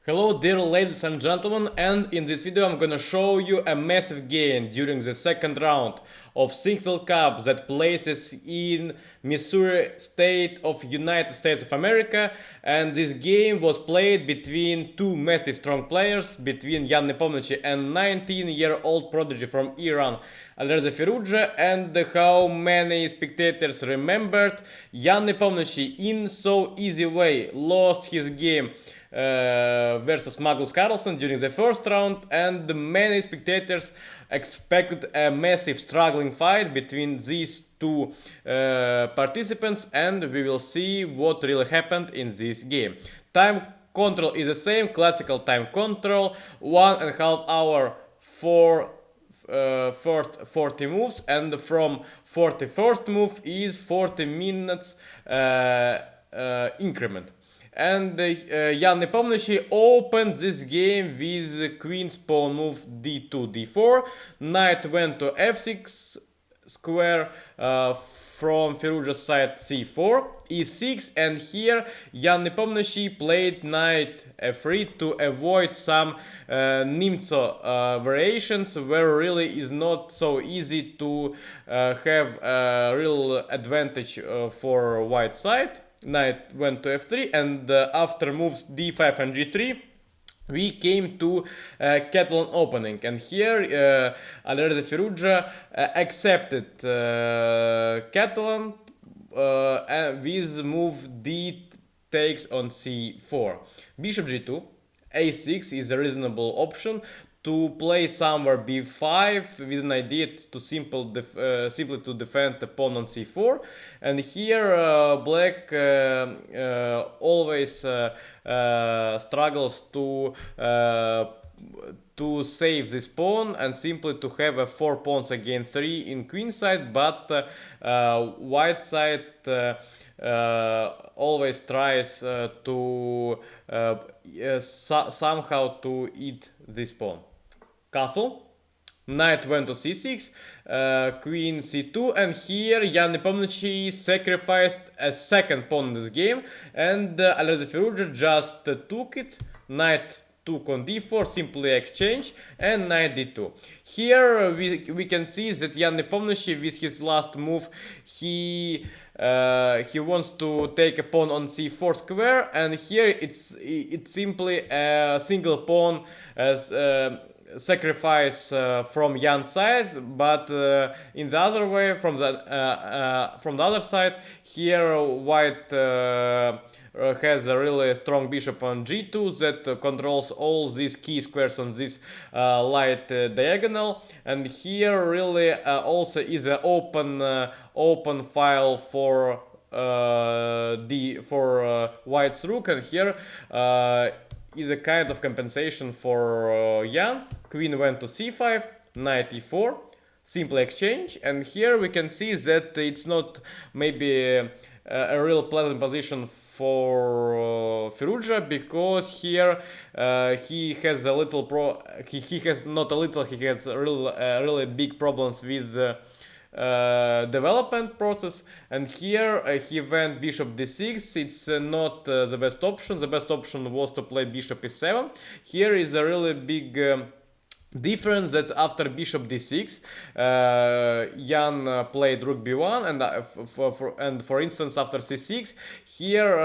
Hello dear ladies and gentlemen, and in this video I'm gonna show you a massive game during the second round of Sinquiefield Cup that places in Missouri state of United States of America, and this game was played between two massive strong players, between Nepomniachtchi and 19-year-old prodigy from Iran, Firouzja. And how many spectators remembered, Nepomniachtchi in so easy way lost his game versus Magnus Carlsen during the first round, and many spectators expected a massive struggling fight between these two participants, and we will see what really happened in this game. Time control is the same, classical time control, 1.5 hour for first 40 moves, and from 41st move is 40 minutes increment. And Nepomniachtchi opened this game with queen's pawn move d2, d4. Knight went to f6 square, from Firouzja's side c4, e6, and here Nepomniachtchi played knight f3 to avoid some NEPO variations, where really is not so easy to have a real advantage for white side. Knight went to f3, and after moves d5 and g3 we came to Catalan opening, and here Firouzja accepted Catalan with move d takes on c4. Bishop g2, a6 is a reasonable option to play somewhere b5 with an idea to simply to defend the pawn on c4, and here black always struggles to save this pawn and simply to have a 4 pawns against 3 in queen side, but white side always tries to somehow to eat this pawn. Castle, knight went to c6, queen c2, and here Nepomniachtchi sacrificed a second pawn in this game, and Firouzja just took it. Knight took on d4, simply exchange, and knight d2. Here we can see that Nepomniachtchi with his last move he wants to take a pawn on c4 square, and here it's simply a single pawn as sacrifice from Jan's side, but in the other way, from the other side, here white has a really strong bishop on g2 that controls all these key squares on this light diagonal, and here really also is an open file for white's rook, and here is a kind of compensation for Jan. Queen went to c5, knight e4, simple exchange, and here we can see that it's not maybe a real pleasant position for Firouzja, because here he has a little he has really big problems with development process, and here he went bishop d6. It's not the best option. The best option was to play bishop e7. Here is a really big difference that after bishop d6 Jan played rook b1, and for instance after c6 here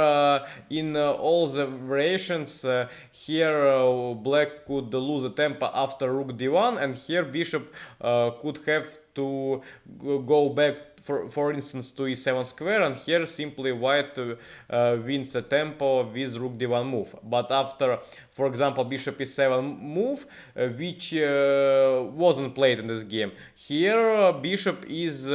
in all the variations here black could lose the tempo after rook d1, and here bishop could have to go back for instance to e7 square, and here simply white wins the tempo with rook d1 move. But after, for example, bishop e7 move, which wasn't played in this game, here bishop is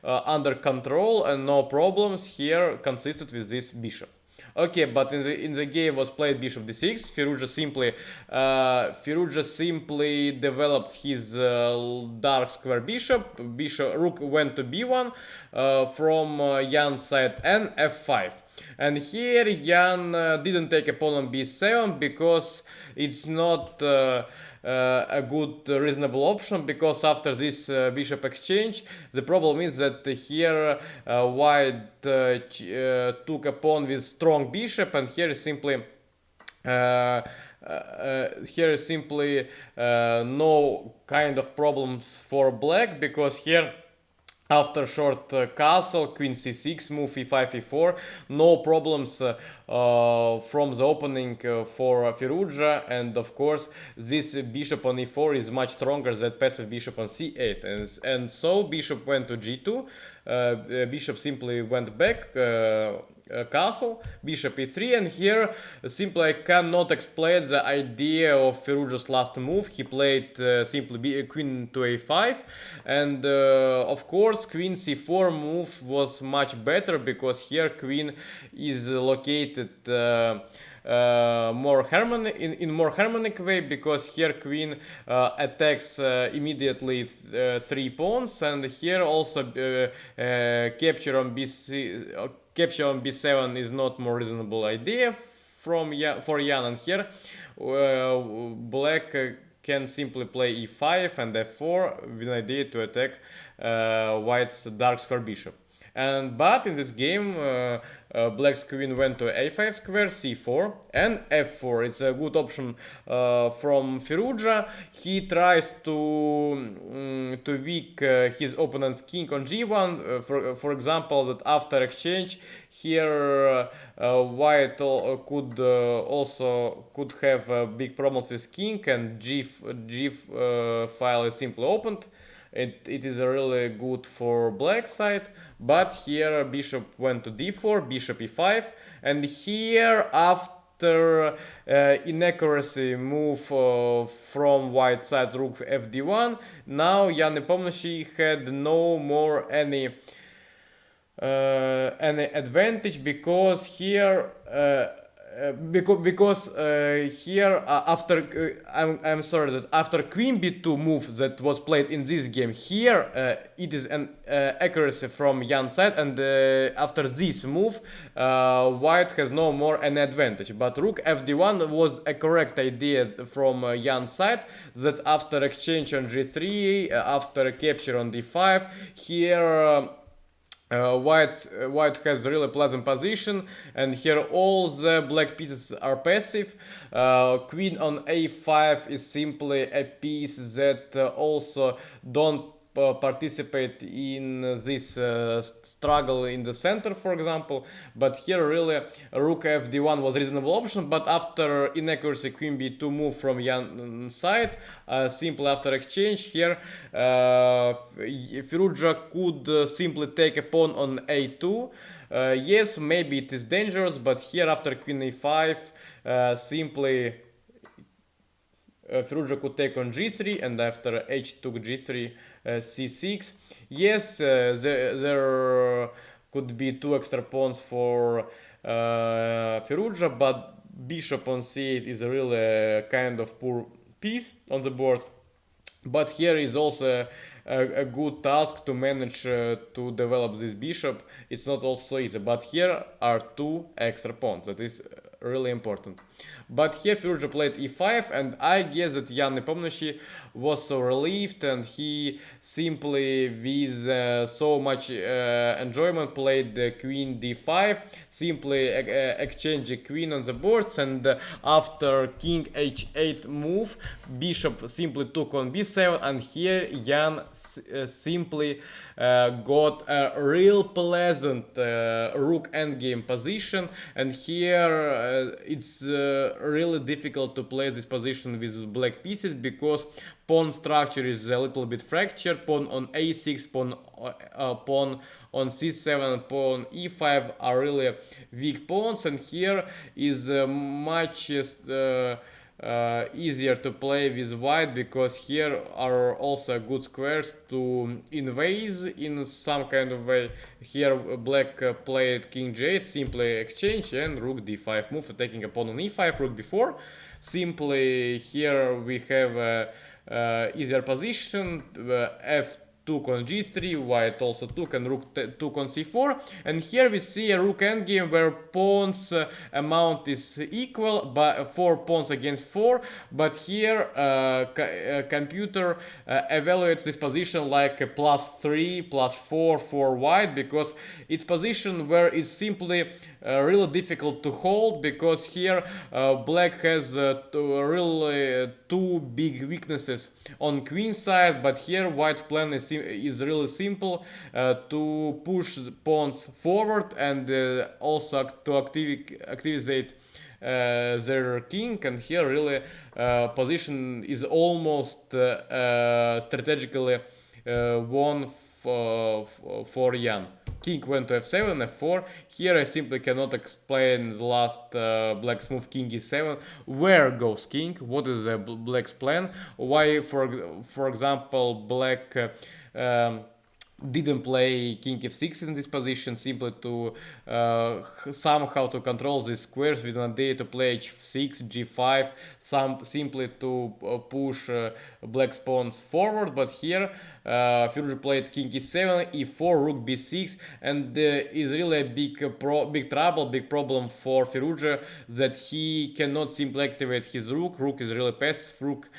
under control and no problems here consistent with this bishop. Okay, but in the game was played bishop d6. Firouzja simply developed his dark square bishop. Rook went to b1 from Jan's side, and f5. And here Jan didn't take a pawn on b7 because it's not a good reasonable option, because after this bishop exchange the problem is that here white took a pawn with strong bishop, and here simply here is simply no kind of problems for black, because here after short castle, queen c6, move e5, e4, no problems from the opening for Firouzja, and of course this bishop on e4 is much stronger than passive bishop on c8, and so bishop went to g2, bishop simply went back, castle, bishop e3, and here simply I cannot explain the idea of Firouzja's last move. He played simply queen to a5, and of course queen c4 move was much better, because here queen is located more harmonic way, because here queen attacks immediately 3 pawns, and here also capture on b7 is not more reasonable idea for Jan, and here black can simply play e5 and f4 with an idea to attack white's dark square bishop. But in this game, black's queen went to a5 square, c4, and f4. It's a good option from Firouzja. He tries to weak his opponent's king on g1. For example, that after exchange, here white could have big problems with king, and g file is simply opened. It is really good for black side, but here bishop went to d4, bishop e5, and here after inaccuracy move from white side, rook fd1, now Jan Nepomniachtchi had no more any advantage, because here here I'm sorry, that after queen b2 move that was played in this game, here it is an accuracy from Jan's side, and after this move white has no more an advantage. But rook fd1 was a correct idea from Jan's side, that after exchange on g3, after capture on d5, here white has really pleasant position, and here all the black pieces are passive. Queen on a5 is simply a piece that also don't participate in this struggle in the center, for example. But here really rook fd1 was a reasonable option, but after inaccuracy queen b2 move from Jan's side, simply after exchange, here Firouzja could simply take a pawn on a2. Yes, maybe it is dangerous, but here after queen a5 simply Firouzja could take on g3, and after h took g3, c6. Yes, there could be 2 extra pawns for Firouzja, but bishop on c8 is a really kind of poor piece on the board. But here is also a good task to manage to develop this bishop. It's not also easy, but here are 2 extra pawns. That is really important. But here Firouzja played e5, and I guess that Jan Nepomniachtchi was so relieved, and he simply with so much enjoyment played the queen d5, simply exchange the queen on the boards, and after king h8 move, bishop simply took on b7, and here Jan simply got a real pleasant rook endgame position, and here it's really difficult to play this position with black pieces, because pawn structure is a little bit fractured. Pawn on a6, pawn on c7, pawn e5 are really weak pawns, and here is much easier to play with white, because here are also good squares to invade in some kind of way. Here black played king g8, simply exchange, and rook d5 move, attacking a pawn on e5, rook b4. Simply here we have easier position, f took on g3, white also took, and rook took on c4. And here we see a rook endgame where pawns amount is equal, but 4 pawns against 4. But here computer evaluates this position like a +3, +4 for white, because it's position where it's simply really difficult to hold, because here black has two big weaknesses on queen side, but here white's plan is really simple, to push the pawns forward and also to activate their king, and here really position is almost strategically won for Yan. King went to f7, f4. Here I simply cannot explain the last black's move, king e7. Where goes king? What is the black's plan? Why, for example, black didn't play king f6 in this position, simply to somehow to control these squares with an idea to play h6, g5, simply to push black's pawns forward. But here Firouzja played king e7, e4, rook b6, and is really a big problem for Firouzja, that he cannot simply activate his rook. Rook is really passive. Rook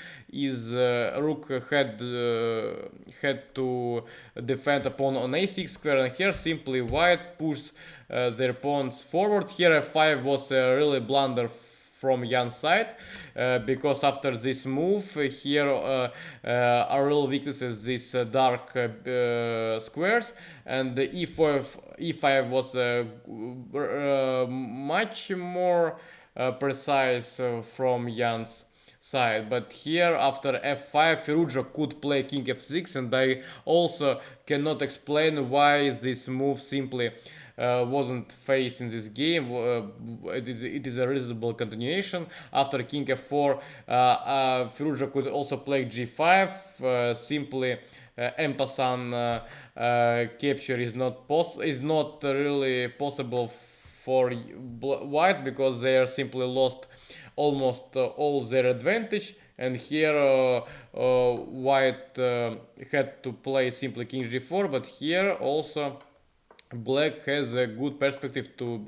had to defend a pawn on a6 square, and here simply white pushed their pawns forward. Here f5 was a really blunder from Jan's side, because after this move here are real weaknesses, these dark squares, and the e5 was much more precise from Jan's side. But here after f5 Firouzja could play king f6, and I also cannot explain why this move simply wasn't faced in this game. It is a reasonable continuation. After king f4 Firouzja could also play g5, simply en passant capture is not really possible for white, because they are simply lost almost all their advantage, and here white had to play simply king g4, but here also black has a good perspective to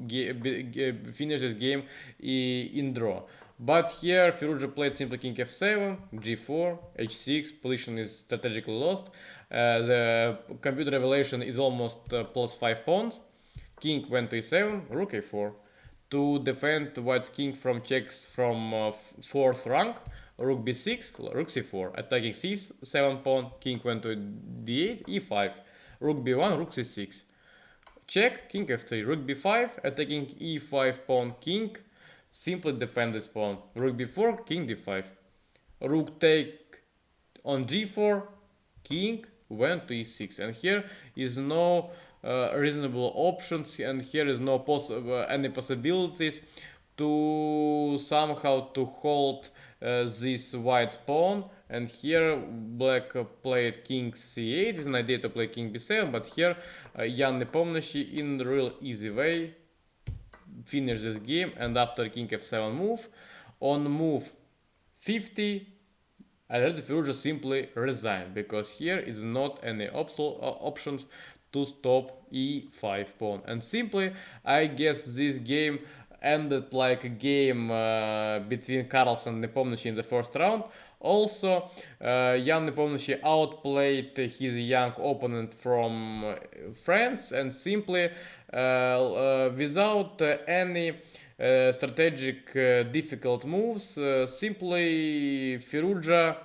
finish this game in draw. But here Firouzja played simply king f7, g4, h6, position is strategically lost. The computer evaluation is almost plus 5 pawns. King went to e7, rook a4. To defend white's king from checks from 4th rank, rook b6, rook c4, attacking c7 pawn, king went to d8, e5, rook b1, rook c6. Check, king f3, rook b5, attacking e5 pawn, king, simply defend this pawn. Rook b4, king d5. Rook take on g4, king went to e6, and here is no reasonable options, and here is no any possibilities to somehow to hold this white pawn. And here black played king c8 with an idea to play king b7, but here Jan Nepomniachtchi in a real easy way finish this game. And after king f7 move, on move 50, Already Firouzja simply resigned, because here is not any options to stop e5 pawn. And simply, I guess this game ended like a game between Carlsen and Nepomniachtchi in the first round. Also, Jan Nepomniachtchi outplayed his young opponent from France, and simply without any strategic difficult moves, simply Firouzja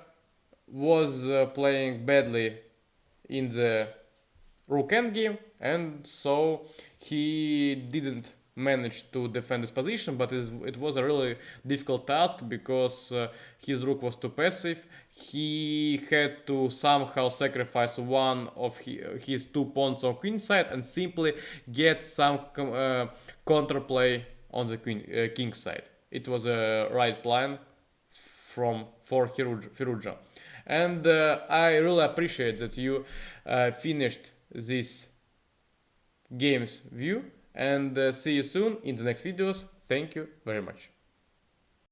was playing badly in the rook endgame, and so he didn't manage to defend his position. But it was a really difficult task, because his rook was too passive. He had to somehow sacrifice one of his 2 pawns on queen side and simply get some counterplay on the king side. It was a right plan for Firouzja. And I really appreciate that you finished this game's view, and see you soon in the next videos. Thank you very much.